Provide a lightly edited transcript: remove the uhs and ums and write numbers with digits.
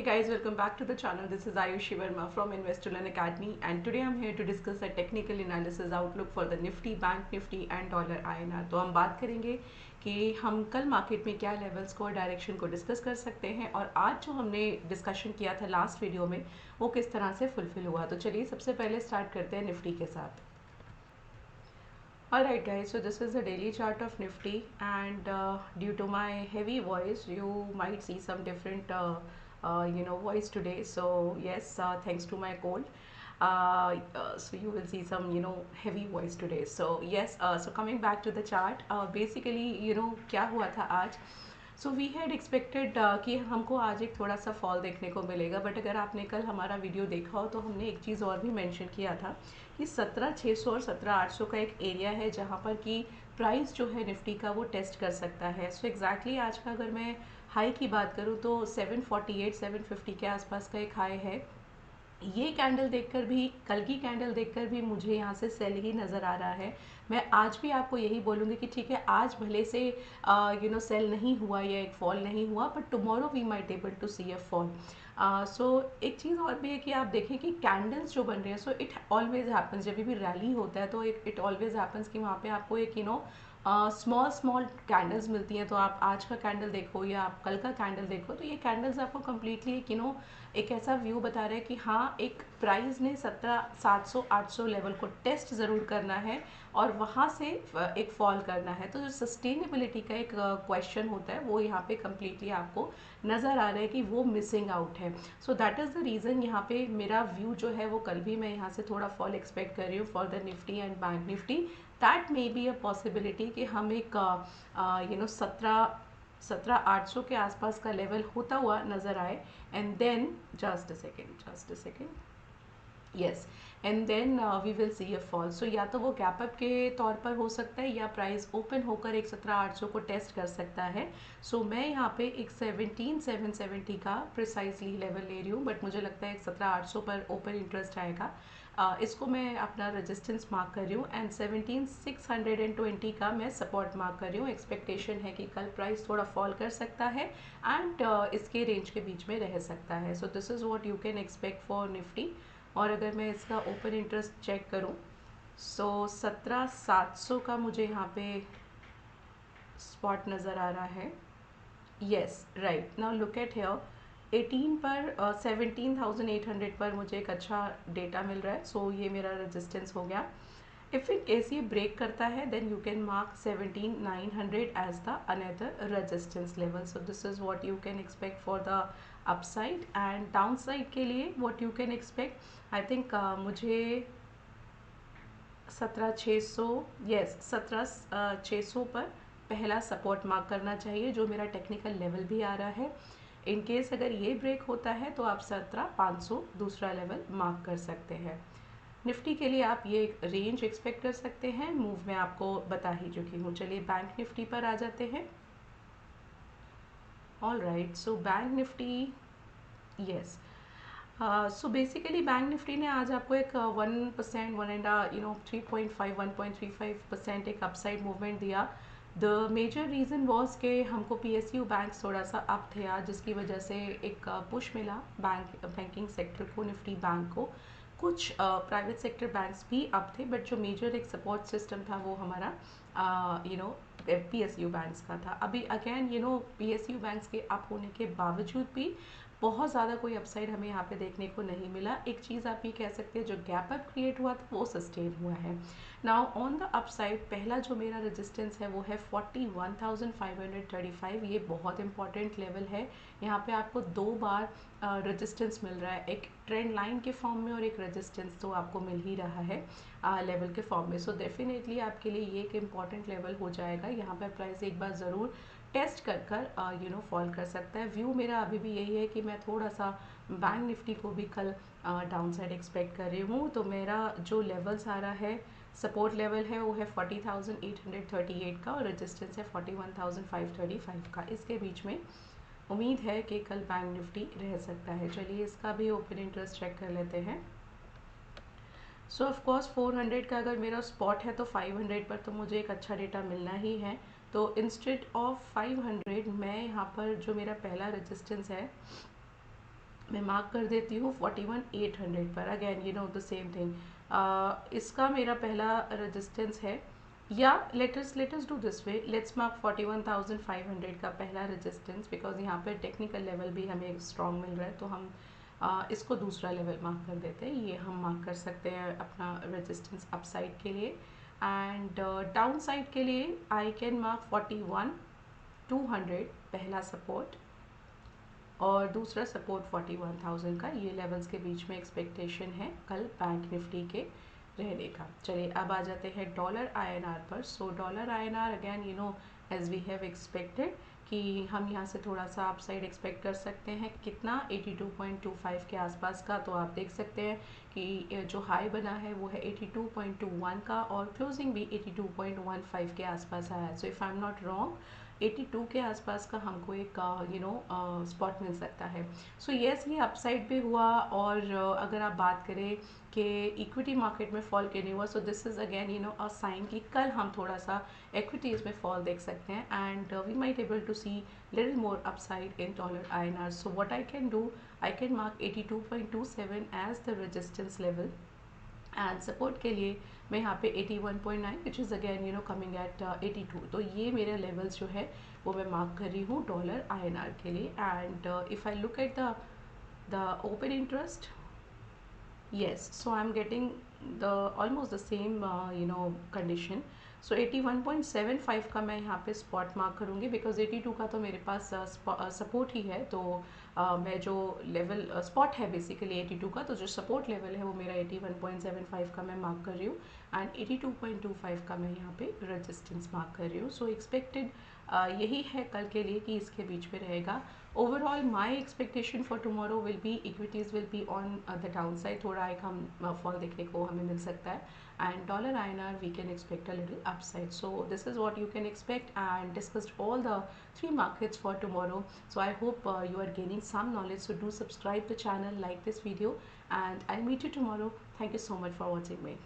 Hey guys, welcome back to the channel. This is Ayushi Verma from Investorland Academy, and today I'm here to discuss a technical analysis outlook for the Nifty, Bank Nifty and Dollar INR. तो हम बात करेंगे कि हम कल market में क्या levels को और डायरेक्शन को डिस्कस कर सकते हैं, और आज जो हमने डिस्कशन किया था लास्ट वीडियो में वो किस तरह से फुलफिल हुआ। तो चलिए सबसे पहले स्टार्ट करते हैं निफ्टी के साथ। Alright guys, so this is the daily chart of Nifty, and due to my heavy voice you might see some different voice today. So yes, thanks to my cold, so you will see some heavy voice today. So yes, so coming back to the chart, basically क्या हुआ था आज। So we had expected कि हमको आज एक थोड़ा सा फॉल देखने को मिलेगा, बट अगर आपने कल हमारा वीडियो देखा हो तो हमने एक चीज़ और भी मेंशन किया था कि 17,600 और 17,800 का एक एरिया है जहाँ पर कि प्राइस जो है निफ्टी का वो टेस्ट कर सकता है। सो एग्जैक्टली आज का अगर मैं हाई की बात करूँ तो 748 750 के आसपास का एक हाई है। ये कैंडल देखकर भी, कल की कैंडल देखकर भी मुझे यहाँ से सेल ही नज़र आ रहा है। मैं आज भी आपको यही बोलूँगी कि ठीक है, आज भले से सेल नहीं हुआ या एक फॉल नहीं हुआ, but tomorrow we might able to see a fall. So एक चीज़ और भी है कि आप देखें कि कैंडल्स जो बन रहे हैं, सो इट ऑलवेज हैपन्स, जब भी रैली होता है तो इट ऑलवेज हैपन्स कि वहाँ पे आपको एक स्मॉल स्मॉल कैंडल्स मिलती हैं। तो आप आज का कैंडल देखो या आप कल का कैंडल देखो, तो ये कैंडल्स आपको कम्प्लीटली एक ऐसा व्यू बता रहा है कि हाँ, एक प्राइस ने 17,700-800 लेवल को टेस्ट ज़रूर करना है और वहाँ से एक फॉल करना है। तो जो सस्टेनेबिलिटी का एक क्वेश्चन होता है वो यहाँ पे कम्प्लीटली आपको नज़र आ रहा है कि वो मिसिंग आउट है। So that is the reason यहाँ पे मेरा व्यू जो है वो कल भी मैं यहाँ से थोड़ा फॉल एक्सपेक्ट कर रही हूँ for the Nifty and bank Nifty. That may be a possibility कि हम एक 17,800 के आसपास का लेवल होता हुआ नज़र आए, and then just a second, yes, and then we will see a fall. So या तो वो गैप अप के तौर पर हो सकता है या प्राइस ओपन होकर एक 17,800 को टेस्ट कर सकता है। सो मैं यहाँ पे एक 17,770 का प्रिसाइजली लेवल ले रही हूँ, बट मुझे लगता है एक 17,800 पर ओपन इंटरेस्ट आएगा। इसको मैं अपना रेजिस्टेंस मार्क कर रही हूँ, एंड 17,620 का मैं सपोर्ट मार्क कर रही हूँ। एक्सपेक्टेशन है कि कल प्राइस थोड़ा फॉल कर सकता है एंड इसके रेंज के बीच में रह सकता है। सो this is what you can expect for Nifty. और अगर मैं इसका ओपन इंटरेस्ट चेक करूं, सो 17,700 का मुझे यहाँ पे स्पॉट नज़र आ रहा है। Yes, right, now look at here 18 पर 17,800 पर मुझे एक अच्छा डेटा मिल रहा है। सो ये मेरा रेजिस्टेंस हो गया। इफ़ इन केस ये ब्रेक करता है then you can mark 17,900 as the another resistance level. So this is what you can expect for the upside. And downside के लिए what you can expect, I think मुझे 17,600, yes 17,600 पर पहला support mark करना चाहिए, जो मेरा technical level भी आ रहा है। इन केस अगर ये ब्रेक होता है तो आप 17,500 दूसरा लेवल मार्क कर सकते हैं। निफ्टी के लिए आप ये रेंज एक्सपेक्ट कर सकते हैं। मूव में आपको बता ही चुकी हूँ। चलिए बैंक निफ्टी पर आ जाते हैं। All right, so bank Nifty, yes, so basically bank Nifty ने आज आपको एक 1%, 3.5 1.35% एक अपसाइड मूवमेंट दिया। द मेजर रीज़न वॉज कि हमको PSU बैंक थोड़ा सा अप थे आज, जिसकी वजह से एक पुश मिला बैंकिंग सेक्टर को, निफ्टी बैंक को। कुछ प्राइवेट सेक्टर बैंक्स भी अप थे, बट जो मेजर एक सपोर्ट सिस्टम था वो हमारा PSU बैंक्स का था। अभी अगेन PSU बैंक्स के अप होने के बावजूद भी बहुत ज़्यादा कोई अपसाइड हमें यहाँ पे देखने को नहीं मिला। एक चीज़ आप ये कह सकते हैं, जो गैप अप क्रिएट हुआ था वो सस्टेन हुआ है। नाउ ऑन द अपसाइड पहला जो मेरा रेजिस्टेंस है वो है 41,535। ये बहुत इंपॉर्टेंट लेवल है। यहाँ पे आपको दो बार रेजिस्टेंस मिल रहा है, एक ट्रेंड लाइन के फॉर्म में और एक रेजिस्टेंस तो आपको मिल ही रहा है लेवल के फॉर्म में। सो डेफिनेटली आपके लिए ये एक इम्पॉर्टेंट लेवल हो जाएगा। यहाँ पर प्राइस एक बार ज़रूर टेस्ट कर फॉल कर सकता है। व्यू मेरा अभी भी यही है कि मैं थोड़ा सा बैंक निफ्टी को भी कल डाउन साइड एक्सपेक्ट कर रही हूँ। तो मेरा जो लेवल्स आ रहा है, सपोर्ट लेवल है वो है 40,838 का और रेजिस्टेंस है 41,535 का। इसके बीच में उम्मीद है कि कल बैंक निफ्टी रह सकता है। चलिए इसका भी ओपन इंटरेस्ट चेक कर लेते हैं। सो ऑफकोर्स 400 का अगर मेरा स्पॉट है तो 500 पर तो मुझे एक अच्छा डेटा मिलना ही है। तो इंस्टेड ऑफ 500 मैं यहाँ पर जो मेरा पहला रेजिस्टेंस है मैं मार्क कर देती हूँ 41,800 पर। अगेन द सेम थिंग, इसका मेरा पहला रेजिस्टेंस है, या let's do this way, let's mark 41,500 का पहला रेजिस्टेंस, बिकॉज यहाँ पे टेक्निकल लेवल भी हमें स्ट्रॉन्ग मिल रहा है, तो हम इसको दूसरा लेवल मार्क कर देते हैं। ये हम मार्क कर सकते हैं अपना रेजिस्टेंस अपसाइड के लिए। एंड डाउन साइड के लिए आई कैन मार्क 41,200 पहला सपोर्ट, और दूसरा सपोर्ट 41,000 का। ये लेवल्स के बीच में एक्सपेक्टेशन है कल बैंक निफ्टी के रहने का। चलिए अब आ जाते हैं डॉलर आईएनआर पर। So dollar INR again as we have expected कि हम यहाँ से थोड़ा सा अपसाइड एक्सपेक्ट कर सकते हैं। कितना, 82.25 के आसपास का। तो आप देख सकते हैं कि जो हाई बना है वो है 82.21 का, और क्लोजिंग भी 82.15 के आसपास आया है। So if I am not wrong 82 के आसपास का हमको एक स्पॉट मिल सकता है। सो येस, ये अपसाइड भी हुआ। और अगर आप बात करें कि इक्विटी मार्केट में फॉल क्यों नहीं हुआ, so this is again a sign कि कल हम थोड़ा सा इक्विटीज़ में फॉल देख सकते हैं, and we might able to see little more upside in dollar INR. So what I can do, I can mark 82.27 as the resistance level, and support के लिए मैं यहाँ पे 81.9 which is again coming at 82। तो ये मेरे levels जो है वो मैं मार्क कर रही हूँ डॉलर आईएनआर के लिए। And if I look at the open interest, yes, so I'm getting the almost the same condition. So 81.75 का मैं यहाँ पे स्पॉट मार्क करूँगी, बिकॉज 82 का तो मेरे पास सपोर्ट ही है। तो मैं जो लेवल स्पॉट है बेसिकली 82 का, तो जो सपोर्ट लेवल है वो मेरा 81.75 का मैं मार्क कर रही हूँ, एंड 82.25 का मैं यहाँ पे रेजिस्टेंस मार्क कर रही हूँ। सो एक्सपेक्टेड यही है कल के लिए कि इसके बीच में रहेगा। Overall my expectation for tomorrow will be equities will be on the down side, थोड़ा एक हम फॉल देखने को हमें मिल सकता है, and dollar INR we can expect a little upside. So this is what you can expect, and discussed all the three markets for tomorrow. So I hope you are gaining some knowledge. So do subscribe the channel, like this video, and I'll meet you tomorrow. Thank you so much for watching me.